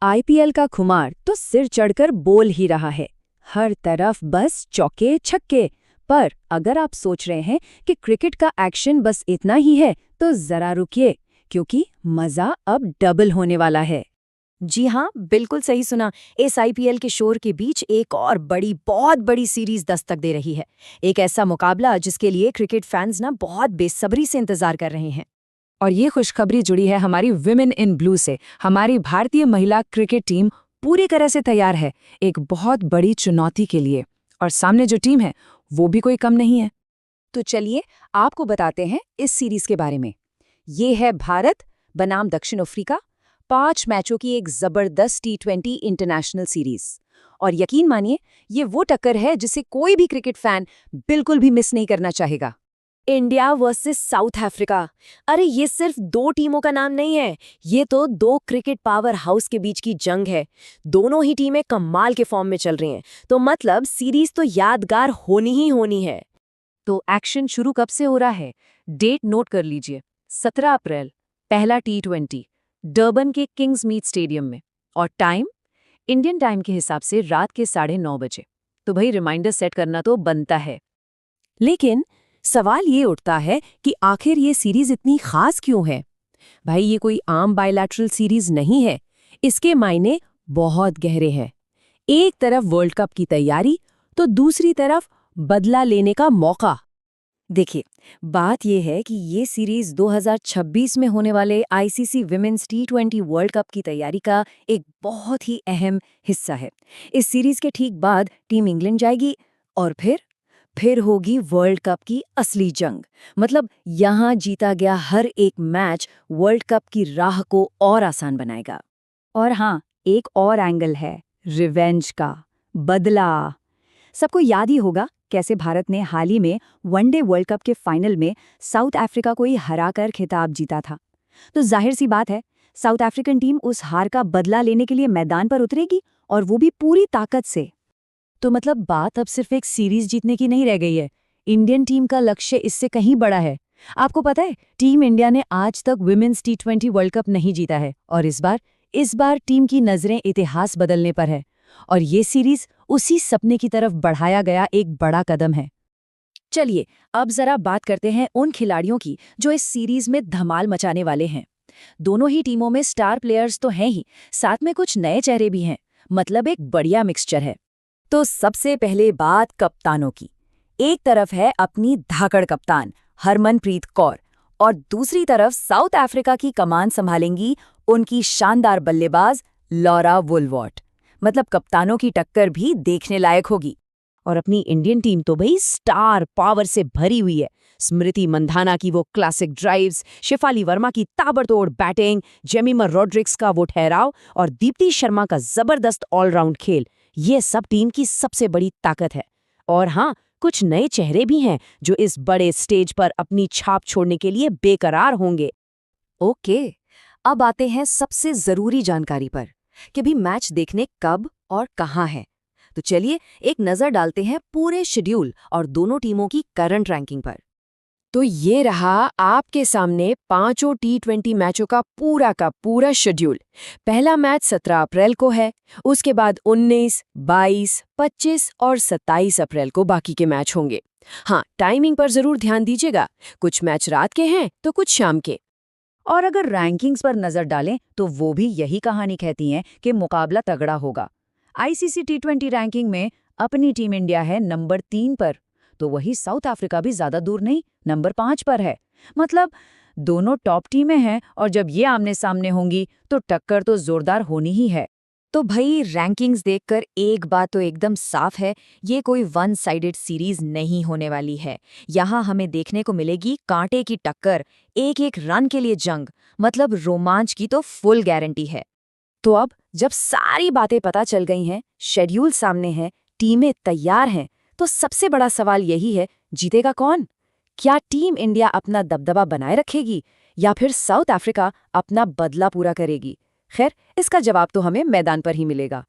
IPL का खुमार तो सिर चढ़कर बोल ही रहा है। हर तरफ बस चौके छक्के। पर अगर आप सोच रहे हैं कि क्रिकेट का एक्शन बस इतना ही है तो जरा रुकिए, क्योंकि मजा अब डबल होने वाला है। जी हाँ, बिल्कुल सही सुना। इस आईपीएल के शोर के बीच एक और बहुत बड़ी सीरीज दस्तक दे रही है। एक ऐसा मुकाबला जिसके लिए क्रिकेट फैंस ना बहुत बेसब्री से इंतजार कर रहे हैं। और ये खुशखबरी जुड़ी है हमारी विमेन इन ब्लू से। हमारी भारतीय महिला क्रिकेट टीम पूरी तरह से तैयार है एक बहुत बड़ी चुनौती के लिए। और सामने जो टीम है वो भी कोई कम नहीं है। तो चलिए आपको बताते हैं इस सीरीज के बारे में। ये है भारत बनाम दक्षिण अफ्रीका, 5 मैचों की एक जबरदस्त T20 इंटरनेशनल सीरीज। और यकीन मानिए, ये वो टक्कर है जिसे कोई भी क्रिकेट फैन बिल्कुल भी मिस नहीं करना चाहेगा। India versus south Africa. अरे ये सिर्फ दो टीमों का नाम नहीं है, ये तो दो क्रिकेट पावर हाउस के बीच की जंग है। दोनों ही टीमें कमाल के फॉर्म में चल रही हैं, तो मतलब सीरीज तो यादगार होनी ही होनी है। तो एक्शन शुरू कब से हो रहा है? डेट नोट कर लीजिए। 17 अप्रैल, पहला T20 डर्बन के किंग्स मीट स्टेडियम में। और टाइम इंडियन टाइम के हिसाब से रात के 9:30 बजे। तो भाई रिमाइंडर सेट करना तो बनता है। लेकिन सवाल ये उठता है कि आखिर ये सीरीज इतनी खास क्यों है? भाई ये कोई आम बायलैटरल सीरीज नहीं है। इसके मायने बहुत गहरे हैं। एक तरफ वर्ल्ड कप की तैयारी तो दूसरी तरफ बदला लेने का मौका। देखिए, बात यह है कि ये सीरीज 2026 में होने वाले ICC women's T20 world cup की तैयारी का एक बहुत ही अहम हिस्सा है। इस सीरीज के ठीक बाद टीम इंग्लैंड जाएगी और फिर होगी वर्ल्ड कप की असली जंग। मतलब यहाँ जीता गया हर एक मैच वर्ल्ड कप की राह को और आसान बनाएगा। और हाँ, एक और एंगल है रिवेंज का, बदला। सबको याद ही होगा कैसे भारत ने हाल ही में वनडे वर्ल्ड कप के फाइनल में साउथ अफ्रीका को ही हराकर खिताब जीता था। तो जाहिर सी बात है, साउथ अफ्रीकन टीम उस हार का बदला लेने के लिए मैदान पर उतरेगी, और वो भी पूरी ताकत से। तो मतलब बात अब सिर्फ एक सीरीज जीतने की नहीं रह गई है। इंडियन टीम का लक्ष्य इससे कहीं बड़ा है। आपको पता है, टीम इंडिया ने आज तक विमेन्स T20 वर्ल्ड कप नहीं जीता है, और इस बार टीम की नजरें इतिहास बदलने पर है। और ये सीरीज उसी सपने की तरफ बढ़ाया गया एक बड़ा कदम है। चलिए अब जरा बात करते हैं उन खिलाड़ियों की जो इस सीरीज में धमाल मचाने वाले हैं। दोनों ही टीमों में स्टार प्लेयर्स तो हैं ही, साथ में कुछ नए चेहरे भी हैं। मतलब एक बढ़िया मिक्सचर है। तो सबसे पहले बात कप्तानों की। एक तरफ है अपनी धाकड़ कप्तान हरमनप्रीत कौर, और दूसरी तरफ साउथ अफ्रीका की कमान संभालेंगी उनकी शानदार बल्लेबाज लॉरा वुलवॉट। मतलब कप्तानों की टक्कर भी देखने लायक होगी। और अपनी इंडियन टीम तो भाई स्टार पावर से भरी हुई है। स्मृति मंधाना की वो क्लासिक ड्राइव्स, शेफाली वर्मा की ताबड़तोड़ बैटिंग, जेमिमा रॉड्रिक्स का वो ठहराव और दीप्ति शर्मा का जबरदस्त ऑलराउंड खेल, ये सब टीम की सबसे बड़ी ताकत है। और हाँ, कुछ नए चेहरे भी हैं जो इस बड़े स्टेज पर अपनी छाप छोड़ने के लिए बेकरार होंगे। ओके, अब आते हैं सबसे जरूरी जानकारी पर कि भी मैच देखने कब और कहाँ है। तो चलिए एक नजर डालते हैं पूरे शेड्यूल और दोनों टीमों की करंट रैंकिंग पर। तो ये रहा आपके सामने पांचों T20 मैचों का पूरा शेड्यूल। पहला मैच 17 अप्रैल को है, उसके बाद 19, 22, 25 और 27 अप्रैल को बाकी के मैच होंगे। हाँ, टाइमिंग पर जरूर ध्यान दीजिएगा, कुछ मैच रात के हैं तो कुछ शाम के। और अगर रैंकिंग्स पर नजर डालें तो वो भी यही कहानी कहती हैं कि मुकाबला तगड़ा होगा। आईसीसी T20 रैंकिंग में अपनी टीम इंडिया है नंबर 3 पर, तो वही साउथ अफ्रीका भी ज्यादा दूर नहीं, नंबर 5 पर है। मतलब दोनों टॉप टीमें हैं, और जब ये आमने सामने होंगी तो टक्कर तो जोरदार होनी ही है। तो भाई रैंकिंग्स देखकर एक बात तो एकदम साफ है, ये कोई वन साइडेड सीरीज नहीं होने वाली है। यहाँ हमें देखने को मिलेगी कांटे की टक्कर, एक एक रन के लिए जंग। मतलब रोमांच की तो फुल गारंटी है। तो अब जब सारी बातें पता चल गई हैं, शेड्यूल सामने है, टीमें तैयार हैं, तो सबसे बड़ा सवाल यही है, जीतेगा कौन? क्या टीम इंडिया अपना दबदबा बनाए रखेगी, या फिर साउथ अफ्रीका अपना बदला पूरा करेगी? खैर, इसका जवाब तो हमें मैदान पर ही मिलेगा।